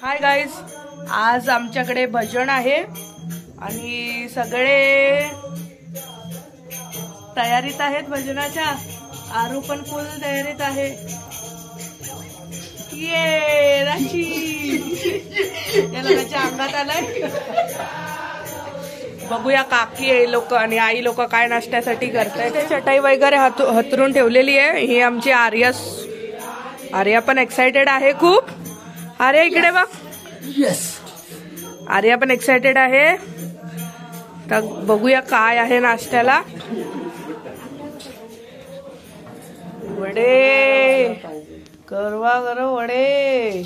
Hi guys, आज आमच्याकडे भजन आहे आणि सगळे तयारीत आहेत भजनाच्या. आरू पण फुल तयारीत आहे. ये राशी या लोकांच्या अंगात आलाय. बघूया काकी हे लोक आणि आई लोक काय नाश्त्यासाठी करतायत. ते चटाई वगैरे हतरून ठेवलेली आहे. ही आमची आर्या पण एक्साइटेड आहे खूप. आर्या इकडे बघ. येस, आर्या पण एक्साइटेड आहे. तर बघूया काय आहे नाश्त्याला. वडे करवा करो, वडे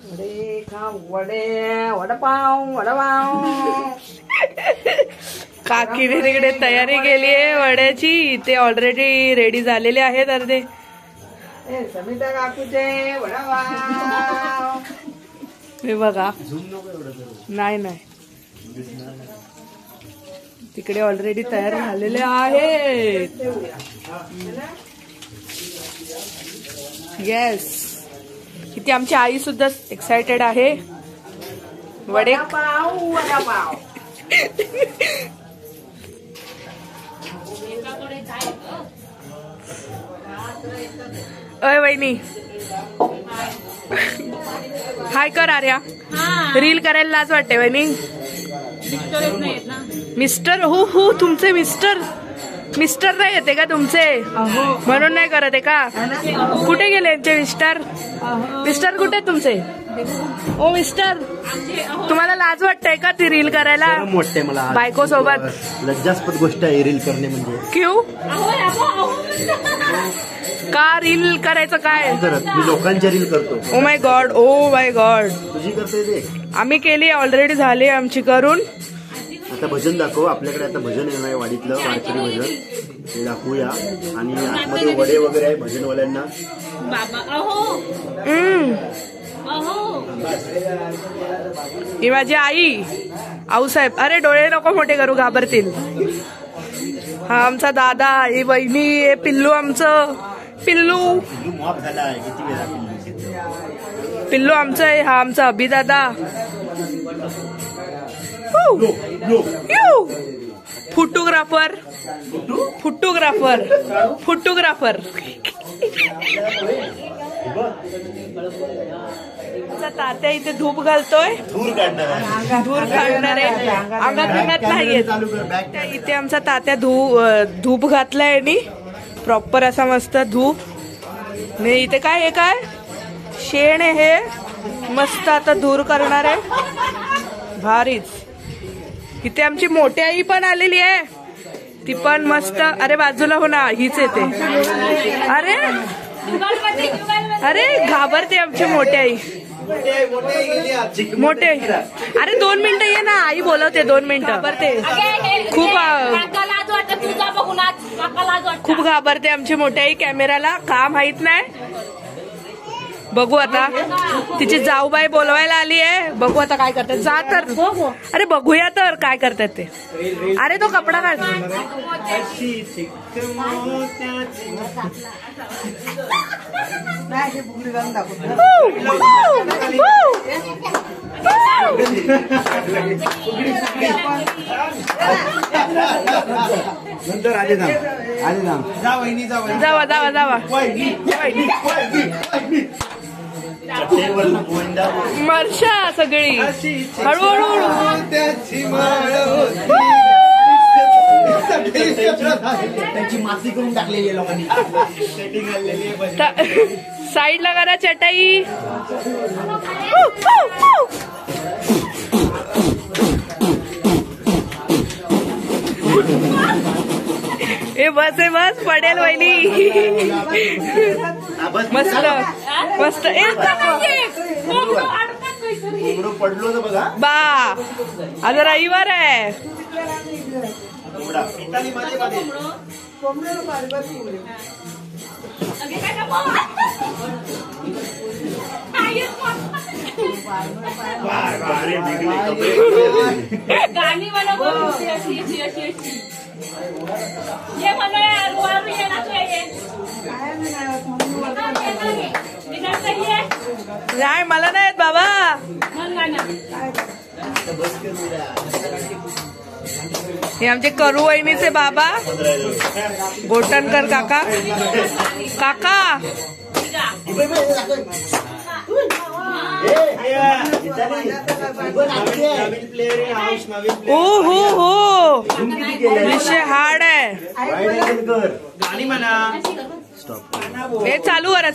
वडे खा, वडे वडापाव वडापाव. काकीने तिकडे तयारी केली आहे वड्याची. ते ऑलरेडी रेडी झालेले आहेत अर्धे. समिता काकूचे वडापाव. हे बघा, नाही तिकडे ऑलरेडी तयार झालेले आहेत. येस, किती आमची आई सुद्धा एक्साइटेड आहे. वडे वडापाव. अय वहिनी, हाय कर आर्या. रील करायला लाज वाटते वहिनी. मिस्टर हो तुमचे मिस्टर नाही येते का तुमचे, म्हणून नाही करत आहे का. कुठे गेले यांचे मिस्टर कुठे तुमचे. ओ मिस्टर, तुम्हाला लाज वाटतंय का ती रील करायला मोठे मला बायको सोबत. लज्जास्पद गोष्ट आहे रील करणे म्हणजे. क्यू का रील करायचं काय. मी लोकांच्या रील करतो. Oh my God, oh my God. तुझी करते ते आम्ही केली, ऑलरेडी झाली आमची करून. आता भजन दाखव. आपल्याकडे आता भजन येणार आहे वाडीतलं वारकरी भजन, ते दाखवूया. आणि आतमध्ये वडे वगैरे आहे भजनवाल्यांना. ही माझी आई आऊसाहेब. अरे डोळे नको मोठे करू, घाबरतील. हा आमचा दादा, ही बहिणी, हे पिल्लू आमचं. पिल्लू झाला आहे किती वेळा. पिल्लू आमचं आहे. हा आमचा अभिदादा. फोटोग्राफर. तात्या इथे धूप घालतोय. धूर काढणार आहे. अंगात नाही येत. इथे आमचा तात्या धूप घातलाय आणि प्रॉपर असा मस्त धूप. नाही इथे काय हे काय शेण आहे हे. मस्त आता धूर करणार आहे. भारीच. इथे आमची मोठी आई पण आलेली आहे. ती पण मस्त. अरे बाजूला हो ना, हीच येते. अरे घाबरते आमची मोठी आई. मोठे अरे 2 मिनिटं ये ना, आई बोलवते. 2 मिनिटं. घाबरते खूप घाबरते आमची मोठी आई कॅमेराला. का माहित नाही. बघू आता. तिची जाऊबाई बोलवायला आली आहे. बघू आता काय करतात. जा तर. अरे बघूया तर काय करतात ते. अरे तो कपडा काढ. नंतर आले जावा मर्षा सगळी हळूहळू. त्यांची माती करून टाकलेली लोकांनी. साईडला करा चटाई. ए बस आहे बस, पडेल वहिनी. मस्त मस्त. पडलो तर बघा बा, आज रविवार आहे. गाणी मला ये म्हणा यार वारू ये ना चाहिए नाही मला नाही बाबा. हे आमचे करू वहिनीचे बाबा गोटणकर काका काका ओ हो विषय हार्ड आहे हे चालू करा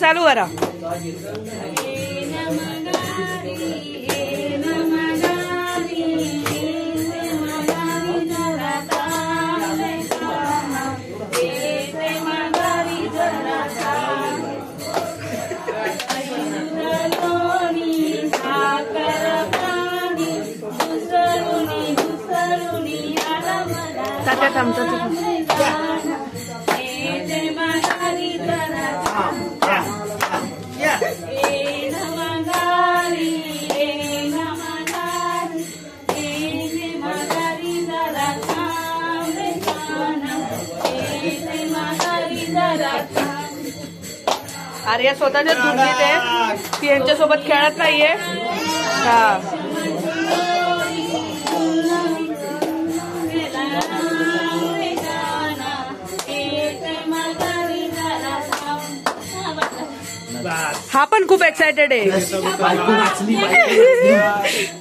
आर्या स्वतःच्या धुंदीत आहे ती यांच्यासोबत खेळत नाहीये हा हा पण खूप एक्सायटेड आहे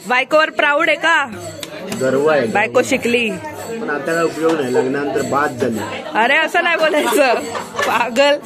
बायकोवर प्राऊड आहे का गर्व आहे बायको शिकली पण आता काय उपयोग नाही लग्नानंतर बाद झाली अरे असं नाही बोलायचं पागल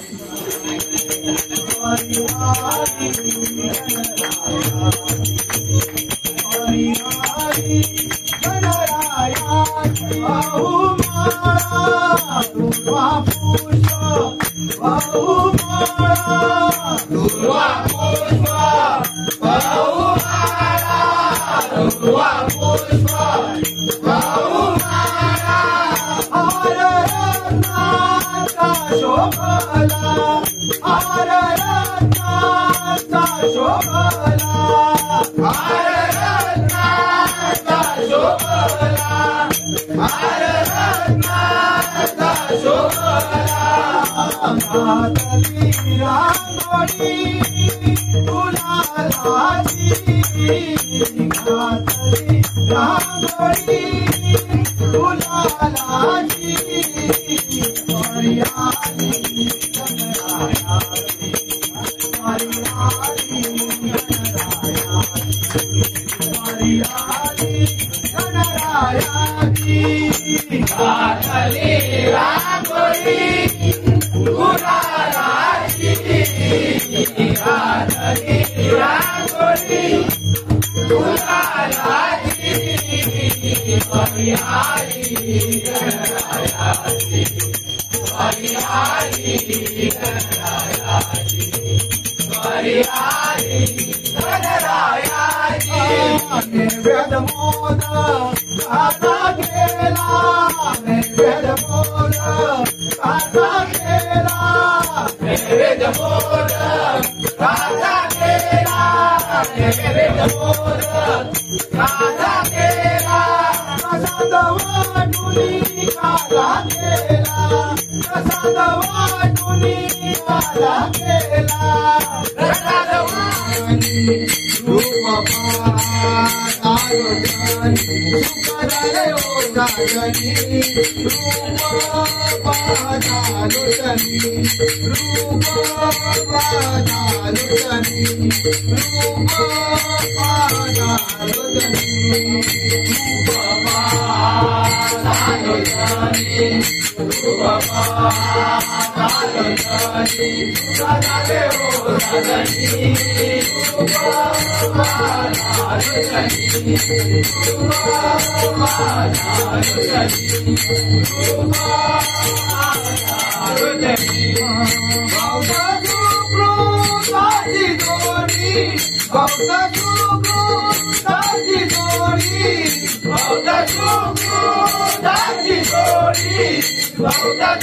Bauta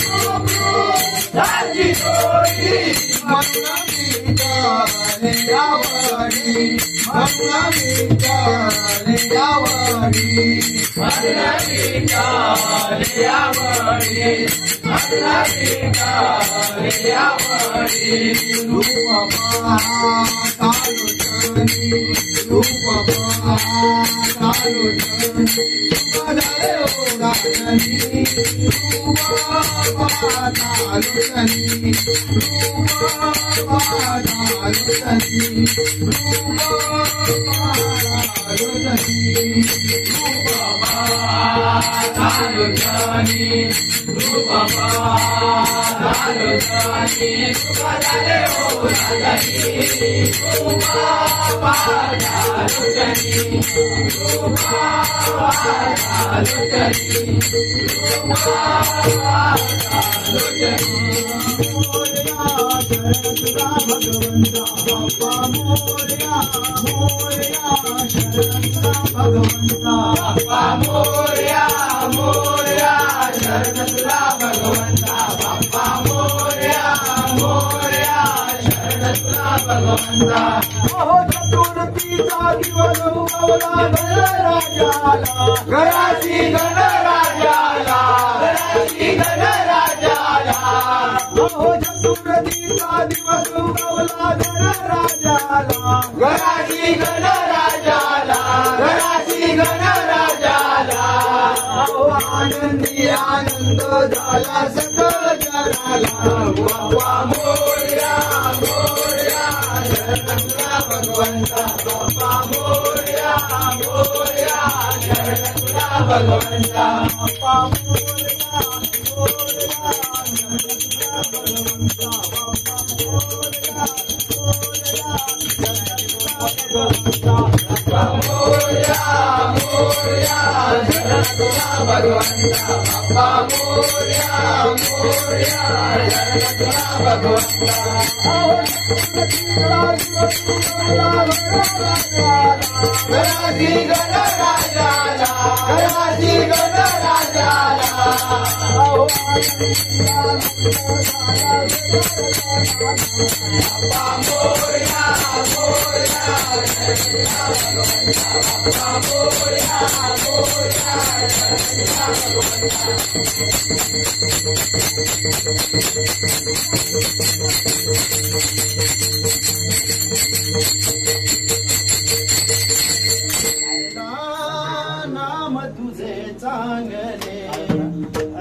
नाम तुझे चांगले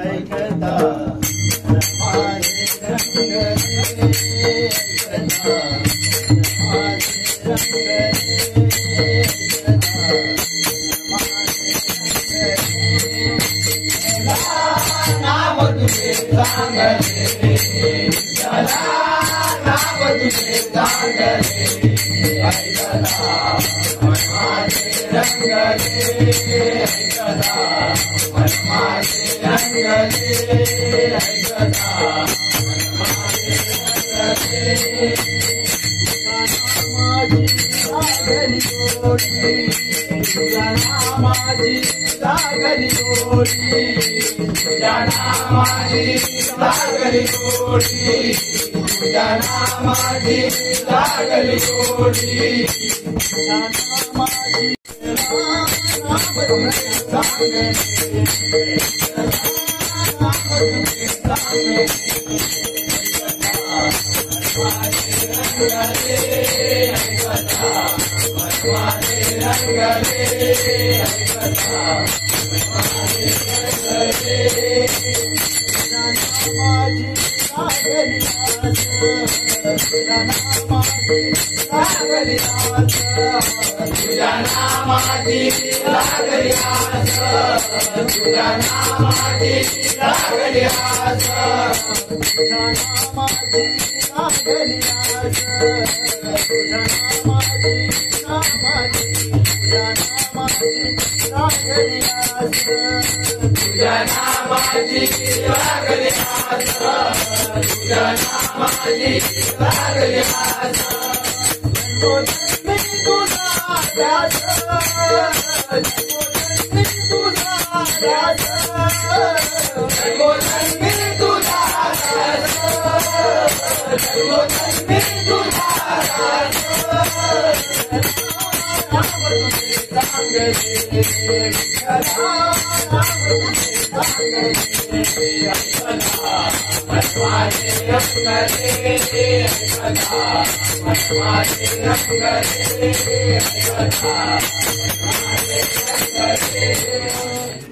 ऐकता माझे रंगले ऐकता माझे रंगले नाम तुझे चांगले नाम तुझे चांगले ऐकता माझे रंगले ऐकता माझे रंगले ऐकता माझे रंगले तुझ्या नामाची लागली गोडी तुझ्या नामाची लागली गोडी तुझ्या नामाची लागली गोडी तुझ्या नामाची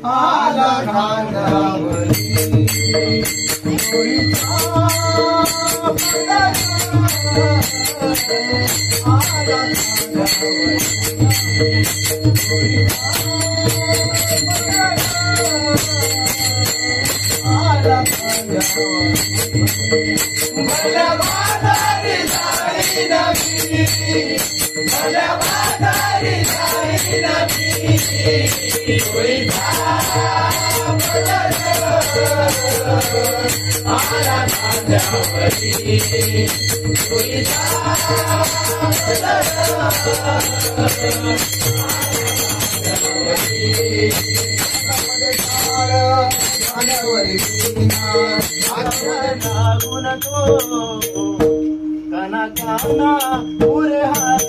आला खांदावरी काना काना पूरे हाथ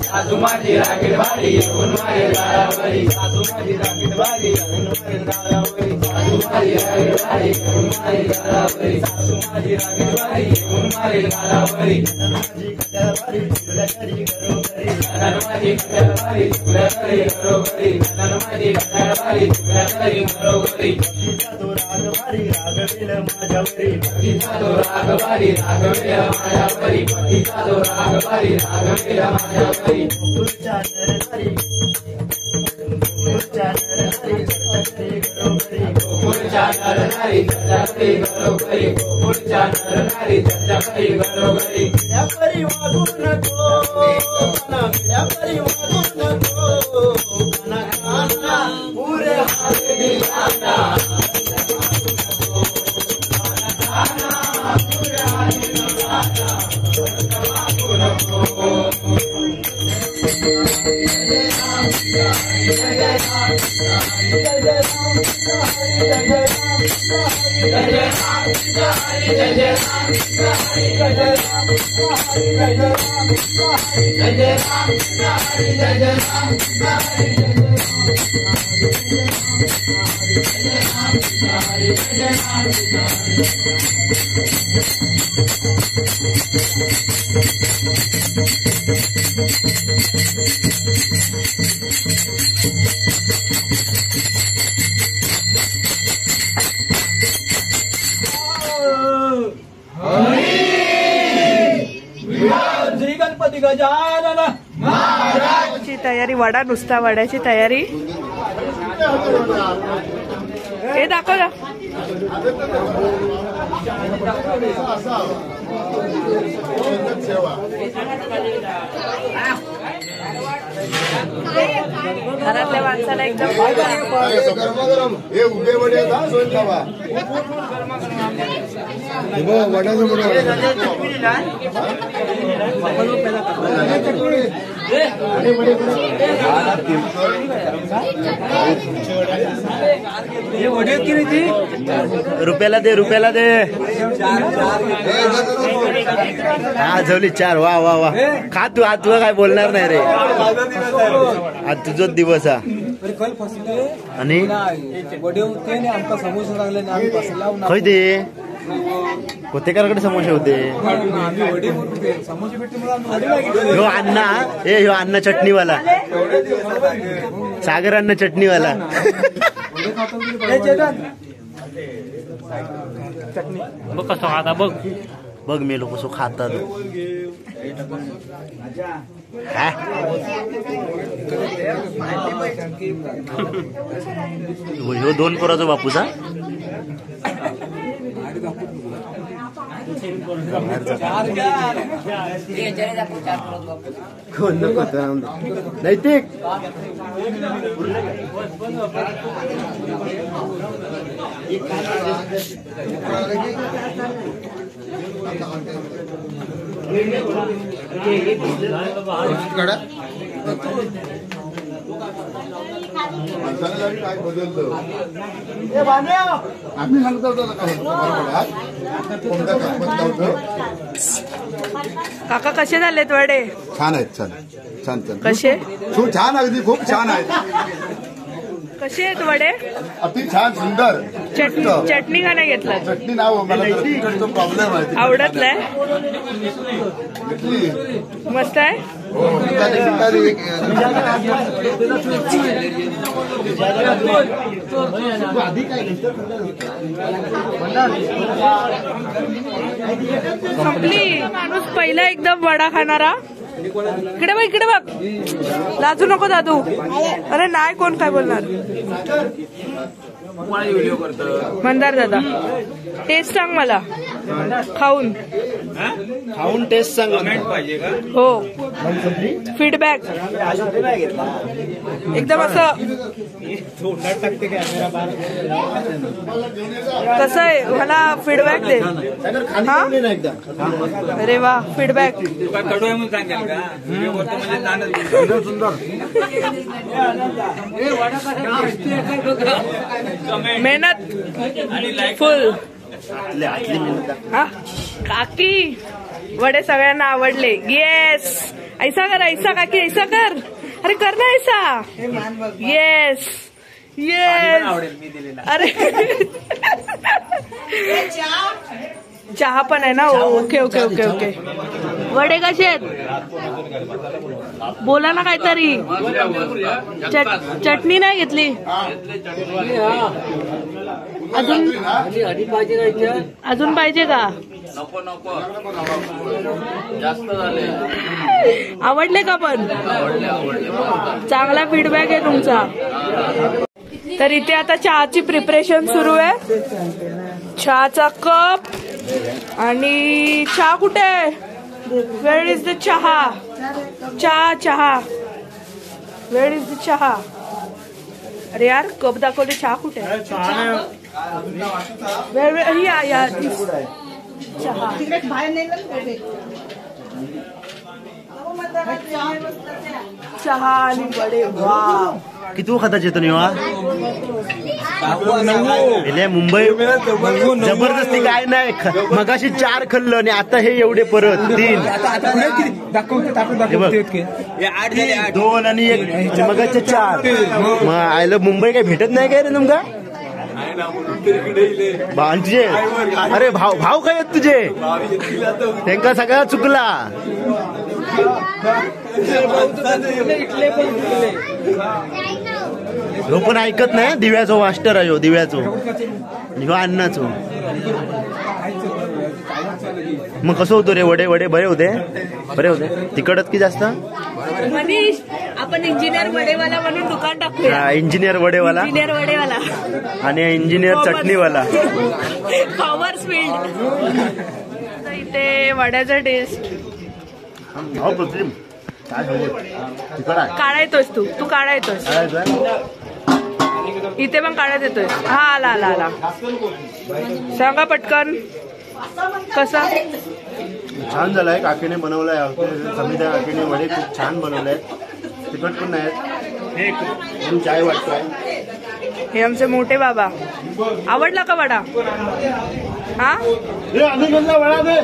सासू माझी रागीट भारी येऊन मारेल गालावरी सासू माझी रागीट भारी येऊन मारेल गालावरी सासू माझी रागीट भारी येऊन मारेल गालावरी सासू माझी रागीट भारी येऊन मारेल गालावरी माझी कट्यार भारी तुला करी करो करी माझी कट्यार भारी तुला करी करो करी माझी कट्यार भारी तुला करी करो करी तिचा तो राग भारी रागवेल माझ्यावरी तिचा तो राग भारी रागवेल माझ्यावरी तिचा तो राग भारी रागवेल माझ्यावरी पुढच्या नरहरी पुढच्या नरहरी चटकरी करो करी पुढच्या नरहरी चटकरी करो करी पुढच्या नरहरी चटकरी करो करी त्या परी वागू नको काना त्या परी वागू नको काना काना पुरे हात दिलाना काना पुरे हात दिलाना वागू नको श्री गणपती गजानन ची तयारी वडा नुसता वड्याची तयारी हे दाखव ना घरातल्या माणसाला एकदम गरम हे उभे वडे रुपयाला दे रुपयाला दे हा झवली 4 वा वा वा खा तू आज तुला काय बोलणार नाही रे आज तुझोच दिवस हा आणि खय दे कोतेकरकडे समोसे होते ह्यो अण्णा ह्यो अण्णा चटणीवाला सागर अण्णा चटणीवाला बघ कसं खाता बघ बघ मी लोक कसं खातात ह्यो 2 पोराचा बापूसा कोण नको नैतिक काय बदलतो आम्ही सांगतो काका कसे झालेत वडे? छान आहेत. छान छान छान कसे? खूप छान, अगदी खूप छान आहेत. कसे आहेत वडे? अति छान सुंदर. चटणी का नाही घेतला? चटणी नाव मला प्रॉब्लेम आहे. आवडत नाही? मस्त आहे. संपली. माणूस पहिला एकदम वडा खाणारा. इकडे बघ, इकडे बघ, लाजू नको दादू. अरे नाही, कोण काय बोलणार. मंदार दादा टेस्ट सांग मला, खाऊन टेस्ट सांग. हो, फीडबॅक एकदम असं कसं आहे मला फीडबॅक दे. अरे वा, फीडबॅक. मेहनत फुल. काकी वडे सगळ्यांना आवडले. येस, ऐसा कर, ऐसा काकी, ऐसा कर. अरे कर ना ऐसा. Yes yes. अरे चहा पण आहे ना. Okay okay okay okay. वडे कसे आहेत? बोला ना काहीतरी. चटणी नाही घेतली अजून पाहिजे का? नको नको, जास्त झाले. आवडले का? पण चांगला फीडबॅक आहे तुमचा. तर इथे आता चहाची प्रिपरेशन सुरू आहे. चहाचा कप आणि चहा कुठे आहे? वेअर इज द चहा? चहा वेअर इज द चहा? अरे यार, कप दाखवले, चहा कुठे आहे? वेअर या चहा चहा आणि वडे. वा, किती खाता चेतन मुंबई जबरदस्ती काय नाही. मगाशी 4 खाल्लं आणि आता हे एवढे परत 3. 2 आणि 1 मगाचे 4. मग आयला मुंबई काय भेटत नाही काय रे तुमका? भांजे अरे भाव काय आहेत तुझे? त्यांका सगळा चुकला. ह्यो पण ऐकत नाही. दिव्याचो मास्टर आहे. दिव्याचो ह्यो अन्नाचो. मग कसं होतो रे वडे? वडे बरे होते, बरे होते. तिकडत की जास्त? मनीष, आपण इंजिनियर वडेवाला म्हणून दुकान टाकूया. इंजिनियर वडेवाला आणि इंजिनियर चटणीवाला. Commerce field. इथे वड्याचा टेस्ट काढा येतोस तू काढा येतोस. इथे पण काढत येतोय. हा, आला आला आला. सांगा पटकन कसा? छान झालाय. काकीने बनवलाय. समिता काकीने वडे खूप छान बनवले. तिखट पण नाही. चाय वाटतोय. हे आमचे मोठे बाबा. आवडला का वडा? हा, वडा दे.